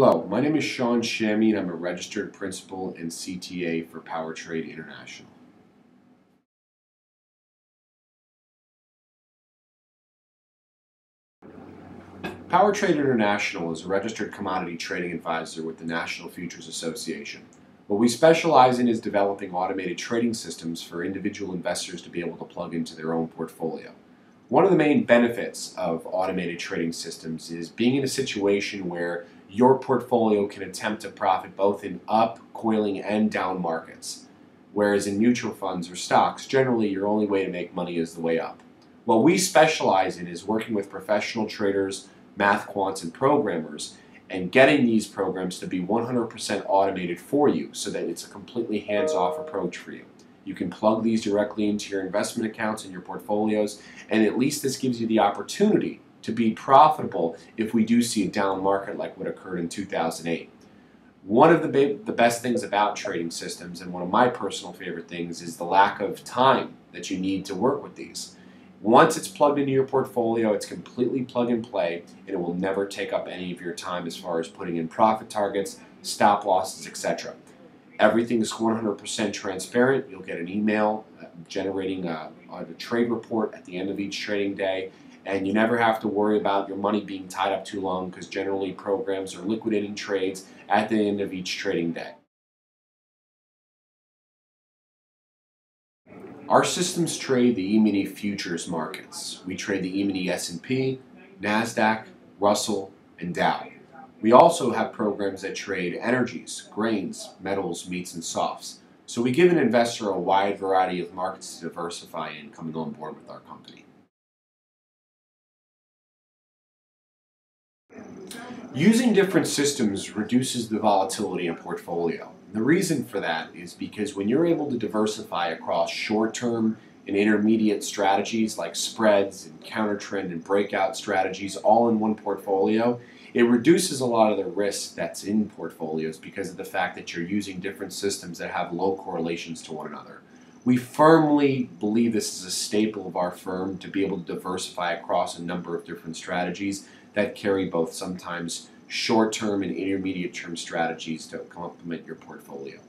Hello, my name is Sean Shammy and I'm a registered principal and CTA for PowerTrade International. PowerTrade International is a registered commodity trading advisor with the National Futures Association. What we specialize in is developing automated trading systems for individual investors to be able to plug into their own portfolio. One of the main benefits of automated trading systems is being in a situation where your portfolio can attempt to profit both in up, coiling, and down markets. Whereas in mutual funds or stocks, generally your only way to make money is the way up. What we specialize in is working with professional traders, math quants, and programmers, and getting these programs to be 100% automated for you so that it's a completely hands-off approach for you. You can plug these directly into your investment accounts and your portfolios, and at least this gives you the opportunity to be profitable if we do see a down market like what occurred in 2008. One of the best things about trading systems, and one of my personal favorite things, is the lack of time that you need to work with these. Once it's plugged into your portfolio, it's completely plug and play, and it will never take up any of your time as far as putting in profit targets, stop losses, etc. Everything is 100% transparent. You'll get an email generating a trade report at the end of each trading day, and you never have to worry about your money being tied up too long because generally programs are liquidating trades at the end of each trading day. Our systems trade the E-mini futures markets. We trade the E-mini S&P, NASDAQ, Russell, and Dow. We also have programs that trade energies, grains, metals, meats, and softs. So we give an investor a wide variety of markets to diversify in coming on board with our company. Using different systems reduces the volatility in a portfolio. The reason for that is because when you're able to diversify across short-term and intermediate strategies like spreads and counter-trend and breakout strategies all in one portfolio, it reduces a lot of the risk that's in portfolios because of the fact that you're using different systems that have low correlations to one another. We firmly believe this is a staple of our firm to be able to diversify across a number of different strategies that carry both sometimes short-term and intermediate-term strategies to complement your portfolio.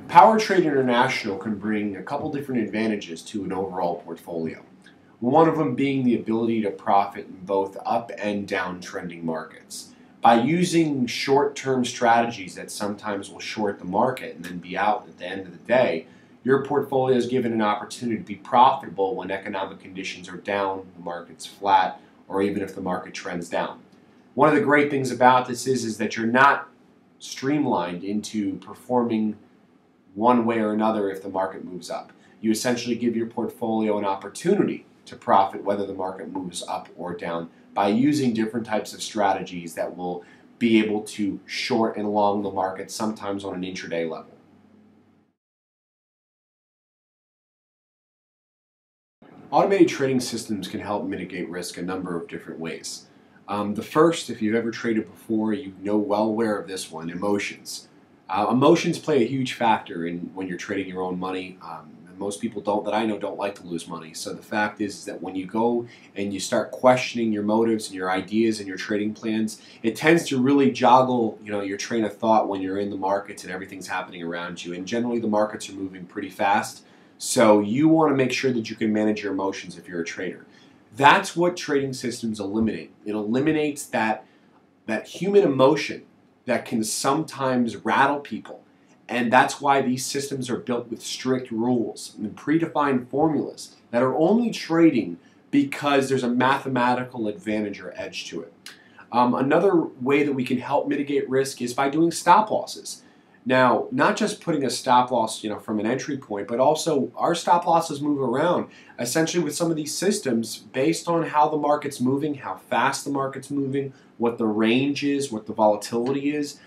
PowerTrade International can bring a couple different advantages to an overall portfolio. One of them being the ability to profit in both up and down trending markets. By using short-term strategies that sometimes will short the market and then be out at the end of the day, your portfolio is given an opportunity to be profitable when economic conditions are down, the market's flat, or even if the market trends down. One of the great things about this is that you're not streamlined into performing one way or another if the market moves up. You essentially give your portfolio an opportunity to profit whether the market moves up or down by using different types of strategies that will be able to short and long the market sometimes on an intraday level. Automated trading systems can help mitigate risk a number of different ways. The first, if you've ever traded before, you know well aware of this one, emotions. Emotions play a huge factor in when you're trading your own money. Most people that I know don't like to lose money. So the fact is that when you go and you start questioning your motives and your ideas and your trading plans, it tends to really joggle, your train of thought when you're in the markets and everything's happening around you. And generally the markets are moving pretty fast. So you want to make sure that you can manage your emotions if you're a trader. That's what trading systems eliminate. It eliminates that human emotion that can sometimes rattle people. And that's why these systems are built with strict rules and predefined formulas that are only trading because there's a mathematical advantage or edge to it. Another way that we can help mitigate risk is by doing stop losses. Now, not just putting a stop loss, from an entry point, but also our stop losses move around. Essentially with some of these systems, based on how the market's moving, how fast the market's moving, what the range is, what the volatility is,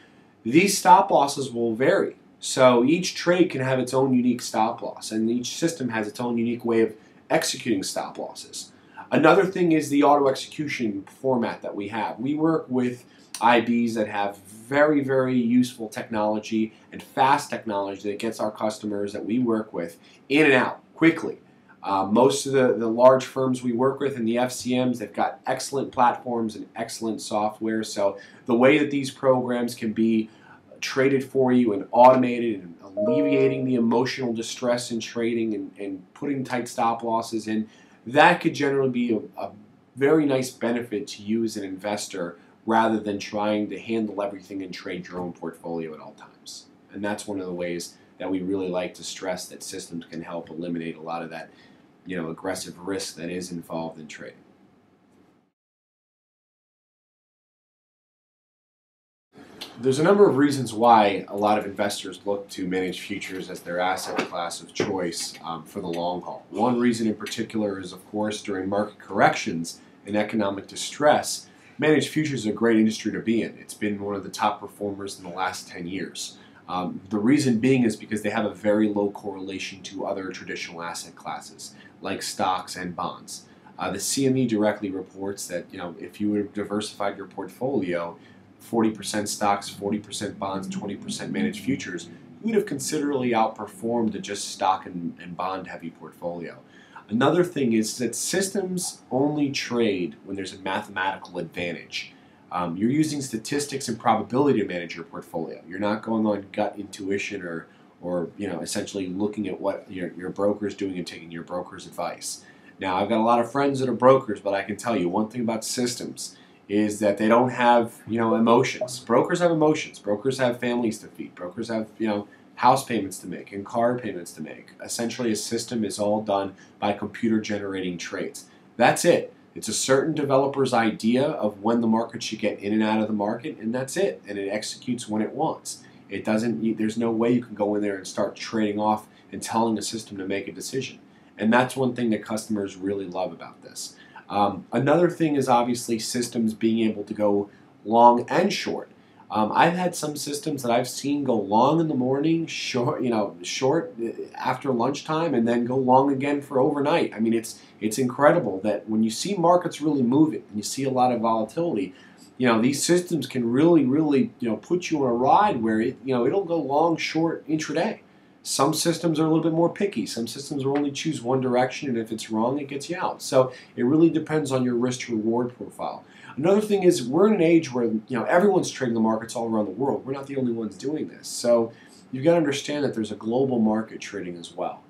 these stop losses will vary. So each trade can have its own unique stop loss, and each system has its own unique way of executing stop losses. Another thing is the auto execution format that we have. We work with IBs that have very, very useful technology and fast technology that gets our customers that we work with in and out quickly. Most of the large firms we work with in the FCMs, they've got excellent platforms and excellent software. So the way that these programs can be traded for you and automated and alleviating the emotional distress in trading and putting tight stop losses in, that could generally be a very nice benefit to you as an investor rather than trying to handle everything and trade your own portfolio at all times. And that's one of the ways that we really like to stress that systems can help eliminate a lot of that, aggressive risk that is involved in trading. There's a number of reasons why a lot of investors look to managed futures as their asset class of choice for the long haul. One reason in particular is, of course, during market corrections and economic distress, managed futures is a great industry to be in. It's been one of the top performers in the last 10 years. The reason being is because they have a very low correlation to other traditional asset classes like stocks and bonds. The CME directly reports that if you would have diversified your portfolio, 40% stocks, 40% bonds, 20% managed futures, you would have considerably outperformed a just stock and bond heavy portfolio. Another thing is that systems only trade when there's a mathematical advantage. You're using statistics and probability to manage your portfolio. You're not going on gut intuition or essentially looking at what your broker's doing and taking your broker's advice. Now, I've got a lot of friends that are brokers, but I can tell you one thing about systems is that they don't have emotions. Brokers have emotions. Brokers have families to feed. Brokers have house payments to make and car payments to make. Essentially, a system is all done by computer generating trades. That's it. It's a certain developer's idea of when the market should get in and out of the market, and that's it. And it executes when it wants. It doesn't. There's no way you can go in there and start trading off and telling a system to make a decision. And that's one thing that customers really love about this. Another thing is obviously systems being able to go long and short. I've had some systems that I've seen go long in the morning, short after lunchtime, and then go long again for overnight. I mean, it's incredible that when you see markets really moving and you see a lot of volatility, these systems can really put you on a ride where it'll go long, short intraday. Some systems are a little bit more picky. Some systems will only choose one direction, and if it's wrong, it gets you out. So it really depends on your risk-to-reward profile. Another thing is we're in an age where everyone's trading the markets all around the world. We're not the only ones doing this. So you've got to understand that there's a global market trading as well.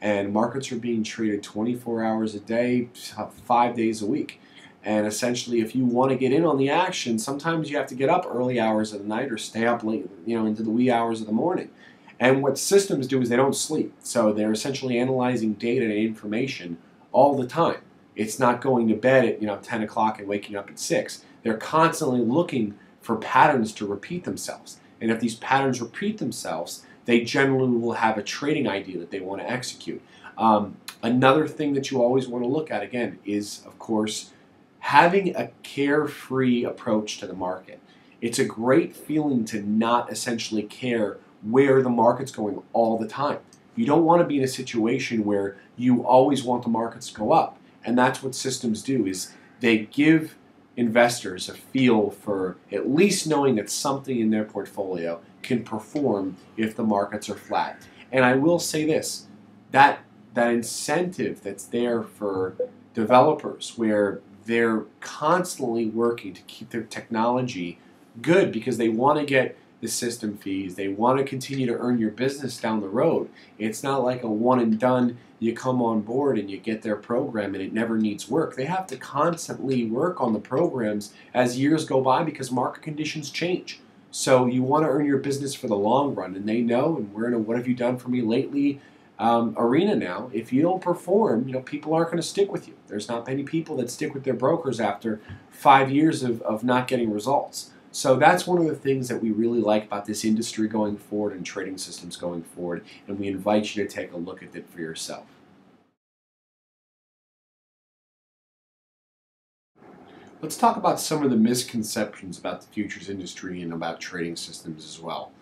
And markets are being traded 24 hours a day, 5 days a week. And essentially, if you want to get in on the action, sometimes you have to get up early hours of the night or stay up late, into the wee hours of the morning. And what systems do is they don't sleep. So they're essentially analyzing data and information all the time. It's not going to bed at 10 o'clock and waking up at 6. They're constantly looking for patterns to repeat themselves. And if these patterns repeat themselves, they generally will have a trading idea that they want to execute. Another thing that you always want to look at, again, is, of course, having a carefree approach to the market. It's a great feeling to not essentially care where the market's going all the time. You don't want to be in a situation where you always want the markets to go up. And that's what systems do, is they give investors a feel for at least knowing that something in their portfolio can perform if the markets are flat. And I will say this, that incentive that's there for developers where they're constantly working to keep their technology good because they want to get the system fees. They want to continue to earn your business down the road. It's not like a one and done, you come on board and you get their program and it never needs work. They have to constantly work on the programs as years go by because market conditions change. So you want to earn your business for the long run, and they know, and we're in a what have you done for me lately arena now. If you don't perform, people aren't going to stick with you. There's not many people that stick with their brokers after 5 years of not getting results. So that's one of the things that we really like about this industry going forward and trading systems going forward, and we invite you to take a look at it for yourself. Let's talk about some of the misconceptions about the futures industry and about trading systems as well.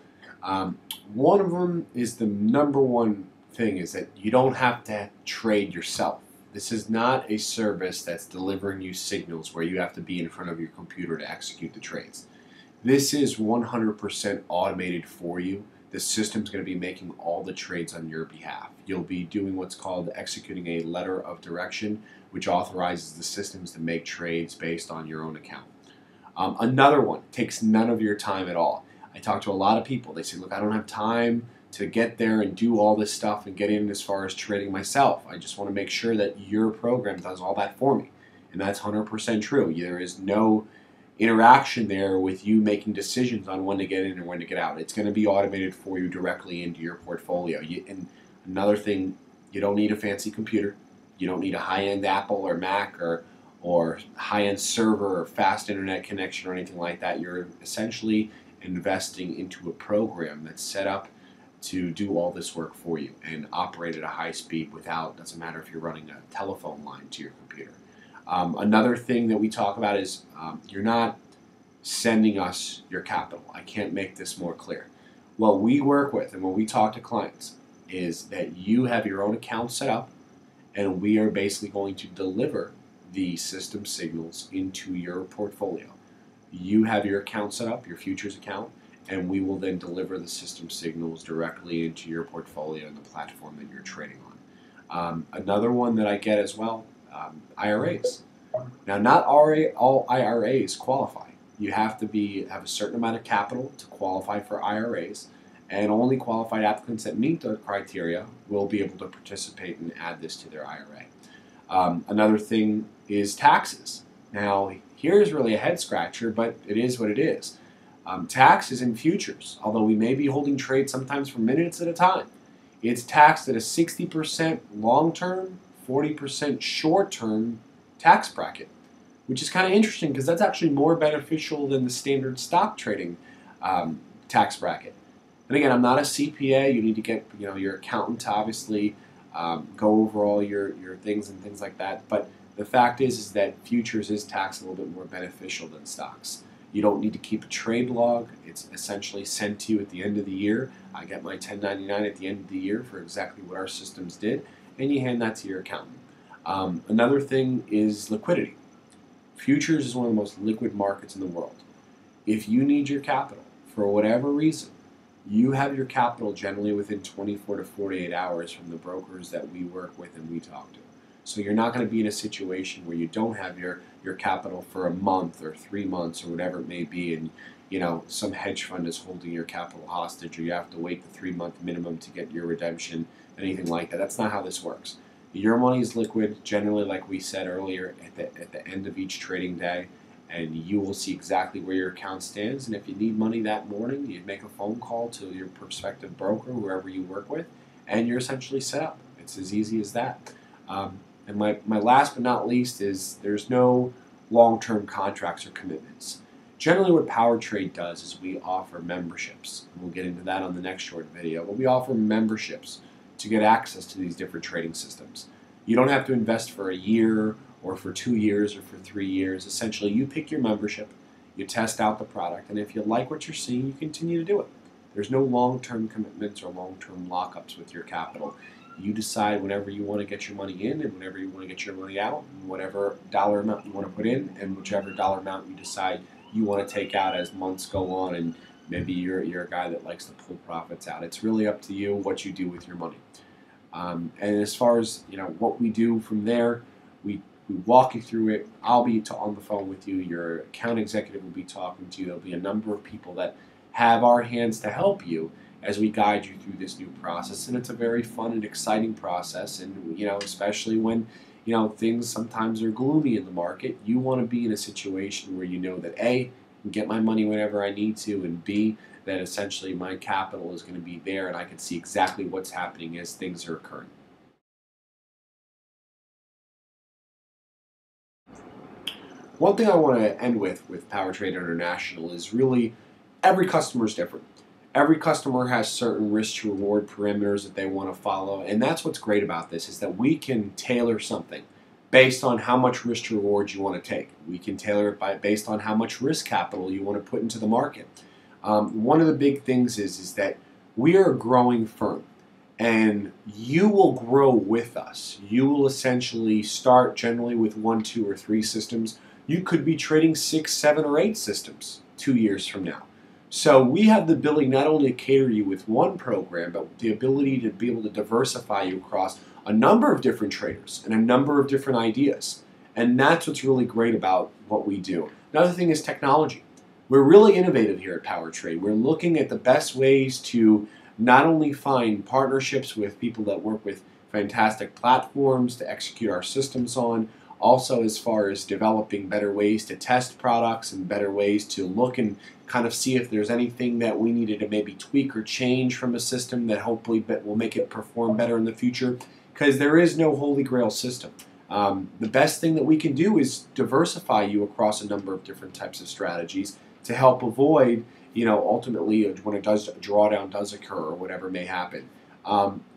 One of them is the number one thing is that you don't have to trade yourself. This is not a service that's delivering you signals where you have to be in front of your computer to execute the trades. This is 100% automated for you. the system's going to be making all the trades on your behalf. You'll be doing what's called executing a letter of direction, which authorizes the systems to make trades based on your own account. Another one takes none of your time at all. I talk to a lot of people. They say, look, I don't have time to get there and do all this stuff and get in as far as trading myself. I just want to make sure that your program does all that for me. And that's 100% true. There is no interaction there with you making decisions on when to get in and when to get out. It's going to be automated for you directly into your portfolio. And another thing, you don't need a fancy computer. You don't need a high-end Apple or Mac or high-end server or fast internet connection or anything like that. You're essentially investing into a program that's set up to do all this work for you and operate at a high speed without, doesn't matter if you're running a telephone line to your computer. Another thing that we talk about is you're not sending us your capital. I can't make this more clear. What we work with and when we talk to clients is that you have your own account set up and we are basically going to deliver the system signals into your portfolio. You have your account set up, your futures account, and we will then deliver the system signals directly into your portfolio and the platform that you're trading on. Another one that I get as well, IRAs. Now, not all IRAs qualify. You have to have a certain amount of capital to qualify for IRAs, and only qualified applicants that meet the criteria will be able to participate and add this to their IRA. Another thing is taxes. Now, here's really a head scratcher, but it is what it is. Taxes in futures, although we may be holding trades sometimes for minutes at a time, it's taxed at a 60% long-term, 40% short-term tax bracket, which is kind of interesting because that's actually more beneficial than the standard stock trading tax bracket. And again, I'm not a CPA. You need to get your accountant to obviously go over all your things and things like that. But the fact is that futures is taxed a little bit more beneficial than stocks. You don't need to keep a trade log. It's essentially sent to you at the end of the year. I get my 1099 at the end of the year for exactly what our systems did, and you hand that to your accountant. Another thing is liquidity. Futures is one of the most liquid markets in the world. If you need your capital for whatever reason, you have your capital generally within 24 to 48 hours from the brokers that we work with and we talk to. So you're not going to be in a situation where you don't have your capital for a month or 3 months or whatever it may be, and some hedge fund is holding your capital hostage, or you have to wait the 3-month minimum to get your redemption, anything like that. That's not how this works. Your money is liquid, generally, like we said earlier, at the end of each trading day, and you will see exactly where your account stands. And if you need money that morning, you make a phone call to your prospective broker, whoever you work with, and you're essentially set up. It's as easy as that. And my last but not least is there's no long-term contracts or commitments. Generally what PowerTrade does is we offer memberships. We'll get into that on the next short video, but we offer memberships to get access to these different trading systems. You don't have to invest for a year or for 2 years or for 3 years. Essentially, you pick your membership, you test out the product, and if you like what you're seeing, you continue to do it. There's no long-term commitments or long-term lockups with your capital. You decide whenever you want to get your money in and whenever you want to get your money out, and whatever dollar amount you want to put in and whichever dollar amount you decide you want to take out as months go on, and maybe you're a guy that likes to pull profits out. It's really up to you what you do with your money. And as far as what we do from there, we walk you through it. I'll be on the phone with you. Your account executive will be talking to you. There'll be a number of people that have our hands to help you as we guide you through this new process. And it's a very fun and exciting process. And especially when things sometimes are gloomy in the market, you want to be in a situation where you know that A, I can get my money whenever I need to, and B, that essentially my capital is going to be there and I can see exactly what's happening as things are occurring. One thing I want to end with PowerTrade International is really every customer is different. Every customer has certain risk to reward parameters that they want to follow, and that's what's great about this, is that we can tailor something based on how much risk to reward you want to take. We can tailor it based on how much risk capital you want to put into the market. One of the big things is that we are a growing firm, and you will grow with us. You will essentially start generally with 1, 2, or 3 systems. You could be trading 6, 7, or 8 systems 2 years from now. So we have the ability not only to cater you with one program, but the ability to be able to diversify you across a number of different traders and a number of different ideas. And that's what's really great about what we do. Another thing is technology. We're really innovative here at PowerTrade. We're looking at the best ways to not only find partnerships with people that work with fantastic platforms to execute our systems on, also as far as developing better ways to test products and better ways to look and kind of see if there's anything that we needed to maybe tweak or change from a system that hopefully will make it perform better in the future, because there is no holy grail system. The best thing that we can do is diversify you across a number of different types of strategies to help avoid, ultimately when a drawdown does occur or whatever may happen.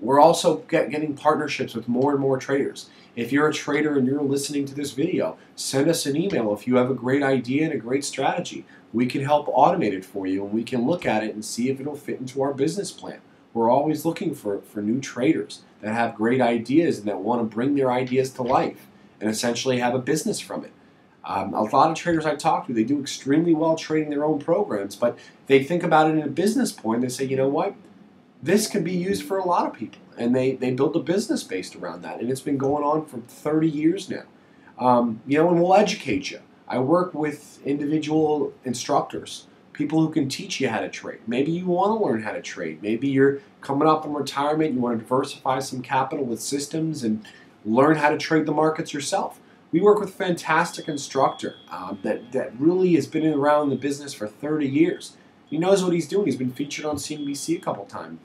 We're also getting partnerships with more and more traders. If you're a trader and you're listening to this video, send us an email if you have a great idea and a great strategy. We can help automate it for you, and we can look at it and see if it'll fit into our business plan. We're always looking for new traders that have great ideas and that want to bring their ideas to life and essentially have a business from it. A lot of traders I talk to, they do extremely well trading their own programs, but they think about it in a business point. They say, you know what? This can be used for a lot of people, and they build a business based around that, and it's been going on for 30 years now. And we'll educate you. I work with individual instructors, people who can teach you how to trade. Maybe you want to learn how to trade. Maybe you're coming up in retirement, you want to diversify some capital with systems and learn how to trade the markets yourself. We work with a fantastic instructor that really has been around the business for 30 years. He knows what he's doing. He's been featured on CNBC a couple times,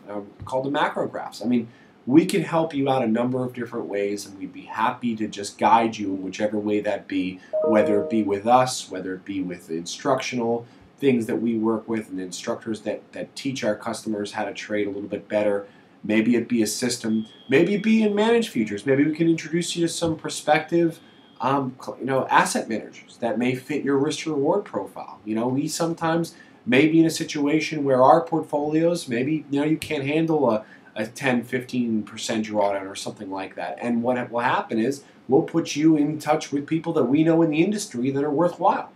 called the Macrographs. I mean, we can help you out a number of different ways, and we'd be happy to just guide you in whichever way that be, whether it be with us, whether it be with the instructional things that we work with and the instructors that teach our customers how to trade a little bit better. Maybe it be a system. Maybe it be in managed futures. Maybe we can introduce you to some prospective asset managers that may fit your risk-reward profile. We sometimes may be in a situation where our portfolios, maybe you can't handle a 10, 15% drawdown or something like that. And what will happen is we'll put you in touch with people that we know in the industry that are worthwhile.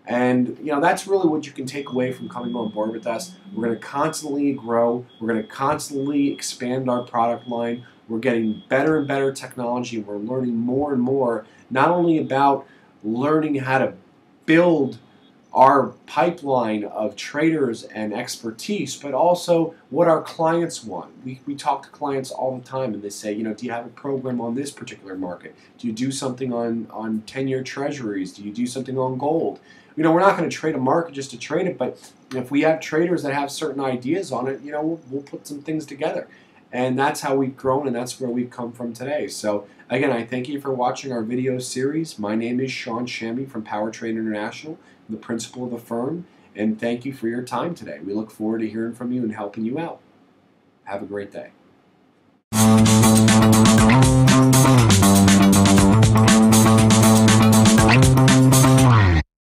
And that's really what you can take away from coming on board with us. We're going to constantly grow. We're going to constantly expand our product line. We're getting better and better technology, and we're learning more and more, not only about learning how to build our pipeline of traders and expertise, but also what our clients want. We talk to clients all the time, and they say, do you have a program on this particular market? Do you do something on 10-year treasuries? Do you do something on gold? We're not going to trade a market just to trade it, but if we have traders that have certain ideas on it, we'll put some things together. And that's how we've grown, and that's where we've come from today. So again, I thank you for watching our video series. My name is Sean Shammy from PowerTrade International, the principal of the firm, and thank you for your time today. We look forward to hearing from you and helping you out. Have a great day.